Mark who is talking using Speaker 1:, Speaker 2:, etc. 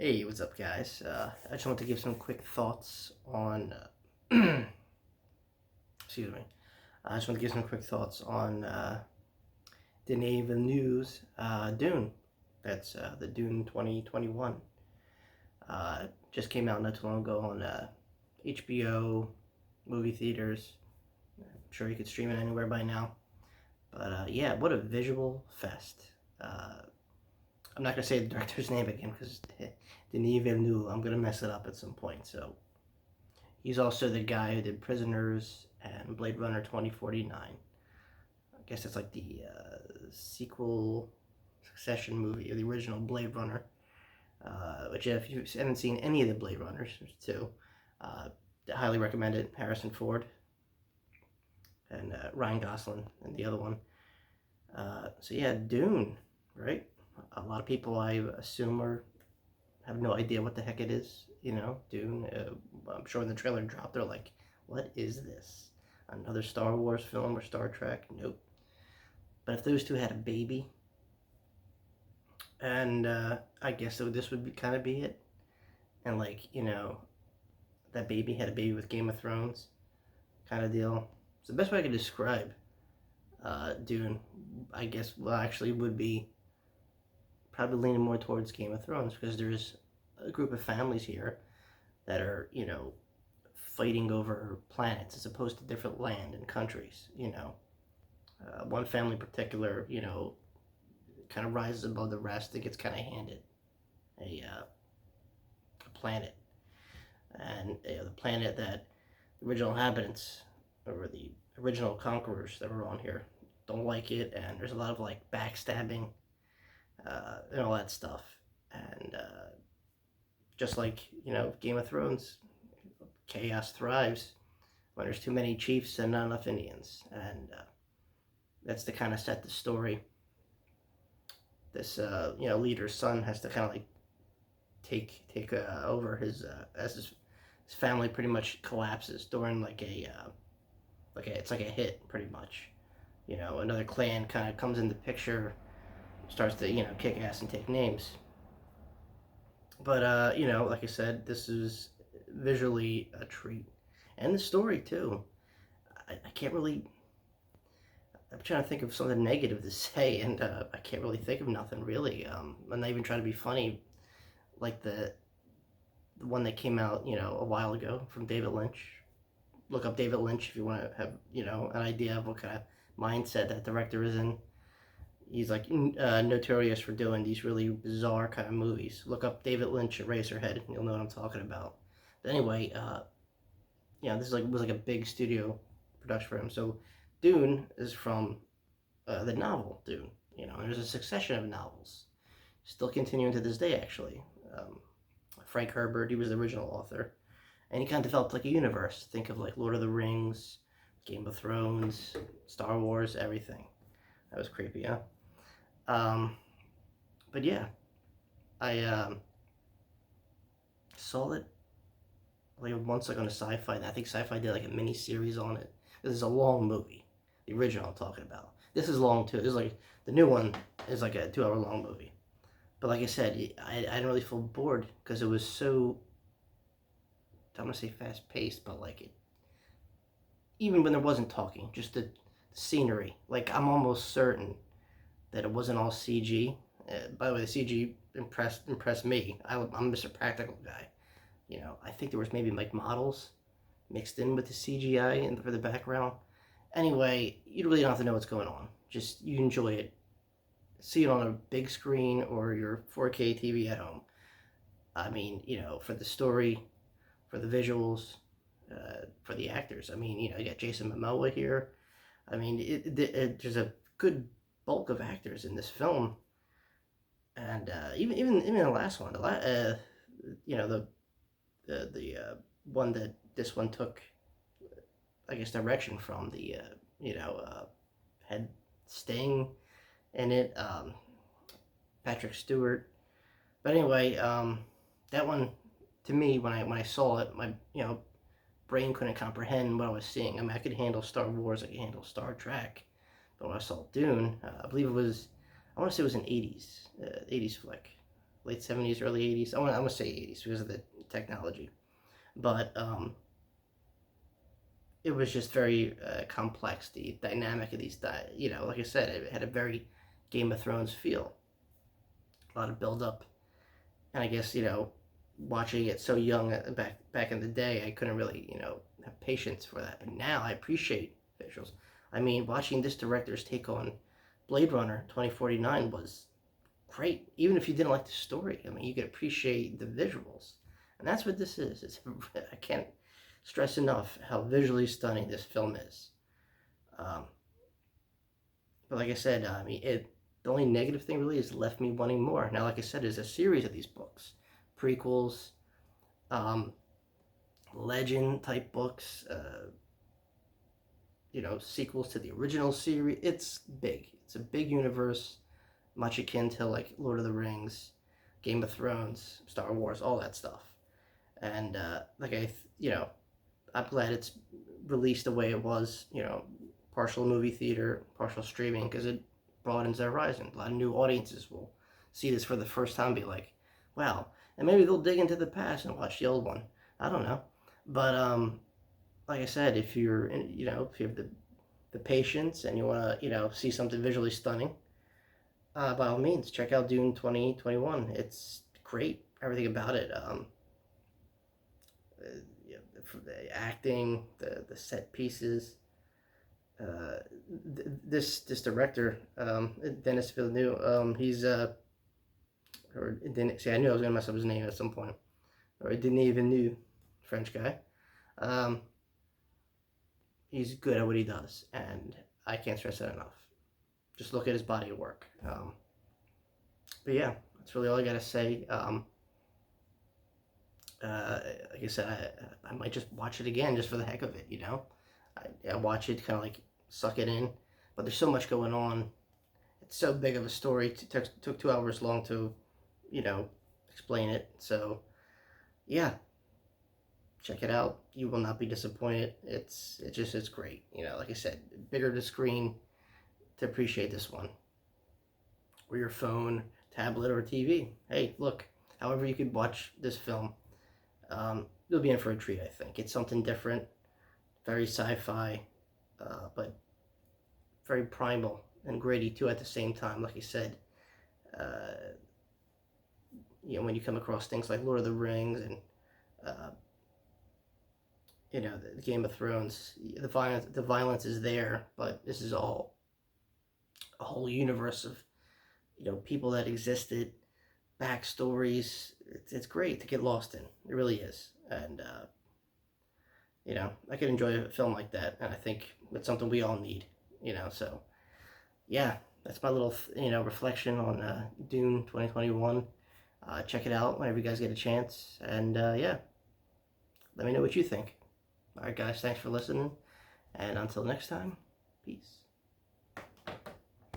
Speaker 1: Hey, what's up, guys? I just want to give some quick thoughts on. Excuse me. I just want to give some quick thoughts on Denis Villeneuve's Dune. That's the Dune 2021. Just came out not too long ago on HBO, movie theaters. I'm sure you could stream it anywhere by now. But yeah, what a visual fest. I'm not gonna say the director's name again because Denis Villeneuve. I'm gonna mess it up at some point. So he's also the guy who did Prisoners and Blade Runner 2049. I guess it's like the sequel succession movie of the original Blade Runner. Which if you haven't seen any of the Blade Runners, there's two. I highly recommend it. Harrison Ford and Ryan Gosling and the other one. So yeah, Dune, right? A lot of people I assume have no idea what the heck it is. Dune. I'm sure when the trailer dropped, they're like, "What is this? Another Star Wars film or Star Trek?" Nope. But if those two had a baby, and I guess so, this would kind of be it. And that baby had a baby with Game of Thrones, kind of deal. It's the best way I could describe Dune. I guess actually would be probably leaning more towards Game of Thrones because there's a group of families here that are, fighting over planets as opposed to different land and countries. One family in particular, kind of rises above the rest and gets kind of handed a planet, and the planet that the original inhabitants or the original conquerors that were on here don't like it, and there's a lot of backstabbing and all that stuff. And just like Game of Thrones, chaos thrives when there's too many chiefs and not enough Indians, and that's to kind of set the story. This leader's son has to kind of take over his as his family pretty much collapses during it's like a hit pretty much. Another clan kind of comes into picture, starts to kick ass and take names. But like I said, this is visually a treat, and the story too. I can't really. I'm trying to think of something negative to say, and I can't really think of nothing really. I'm not even trying to be funny, like the one that came out a while ago from David Lynch. Look up David Lynch if you want to have an idea of what kind of mindset that director is in. He's notorious for doing these really bizarre kind of movies. Look up David Lynch and Razorhead, and you'll know what I'm talking about. But anyway, this was a big studio production for him. So Dune is from the novel Dune. And there's a succession of novels, still continuing to this day actually. Frank Herbert, he was the original author, and he kind of developed a universe. Think of Lord of the Rings, Game of Thrones, Star Wars, everything. That was creepy, huh? But yeah, I saw it once on a SciFi, and I think SciFi did a mini series on it. This is a long movie, the original I'm talking about. This is long too. This is the new one is a 2-hour long movie. But like I said, I didn't really feel bored because it was so, I'm gonna say fast paced, but even when there wasn't talking, just the scenery. I'm almost certain that it wasn't all CG. By the way, the CG impressed me. I'm Mr. Practical guy. I think there was maybe models mixed in with the CGI and for the background. Anyway, you really don't have to know what's going on. Just you enjoy it. See it on a big screen or your 4K TV at home. I mean, for the story, for the visuals, for the actors. I mean, you got Jason Momoa here. I mean, there's a good bulk of actors in this film, and even the last one, the one that this one took, I guess, direction from, the had Sting in it, Patrick Stewart. But anyway, that one, to me, when I saw it, my brain couldn't comprehend what I was seeing. I mean, I could handle Star Wars, I could handle Star Trek, but when I saw Dune, I believe it was, I want to say it was an 80s flick. late 70s, early 80s. I'm gonna say 80s because of the technology, but it was just very complex. The dynamic of these, like I said, it had a very Game of Thrones feel. A lot of build up, and I guess watching it so young back in the day, I couldn't really have patience for that. But now I appreciate visuals. I mean, watching this director's take on Blade Runner 2049 was great. Even if you didn't like the story, I mean, you could appreciate the visuals, and that's what this is. I can't stress enough how visually stunning this film is. Um, but like I said, I mean, the only negative thing really is left me wanting more. Now, like I said, there's a series of these books, prequels, um, legend type books, sequels to the original series. It's big. It's a big universe, much akin to like Lord of the Rings, Game of Thrones, Star Wars, all that stuff. And I'm glad it's released the way it was. Partial movie theater, partial streaming, because it broadens their horizon. A lot of new audiences will see this for the first time, and be like, "Wow!" And maybe they'll dig into the past and watch the old one. I don't know, but like I said, if you're, if you have the patience and you want to, see something visually stunning, by all means, check out Dune 2021. It's great. Everything about it. The acting, the set pieces. This director, Denis Villeneuve, he's or Denis, see, I knew I was gonna mess up his name at some point. Or Denis Villeneuve, French guy. Um, he's good at what he does, and I can't stress that enough. Just look at his body of work. But yeah, that's really all I gotta say. Like I said, I might just watch it again just for the heck of it. I watch it, kind of like suck it in, but there's so much going on. It's so big of a story. It took 2 hours long to, explain it. So, yeah, check it out. You will not be disappointed. It's great. Like I said, bigger to screen to appreciate this one, or your phone, tablet, or TV. Hey, look, however you could watch this film, you'll be in for a treat. I think it's something different, very sci-fi, but very primal and gritty too at the same time. Like I said, when you come across things like Lord of the Rings and the Game of Thrones, the violence is there, but this is all a whole universe of people that existed, backstories. It's great to get lost in. It really is, and I could enjoy a film like that, and I think it's something we all need. So yeah, that's my little reflection on Dune 2021. Check it out whenever you guys get a chance, and yeah, let me know what you think. All right, guys, thanks for listening, and until next time, peace.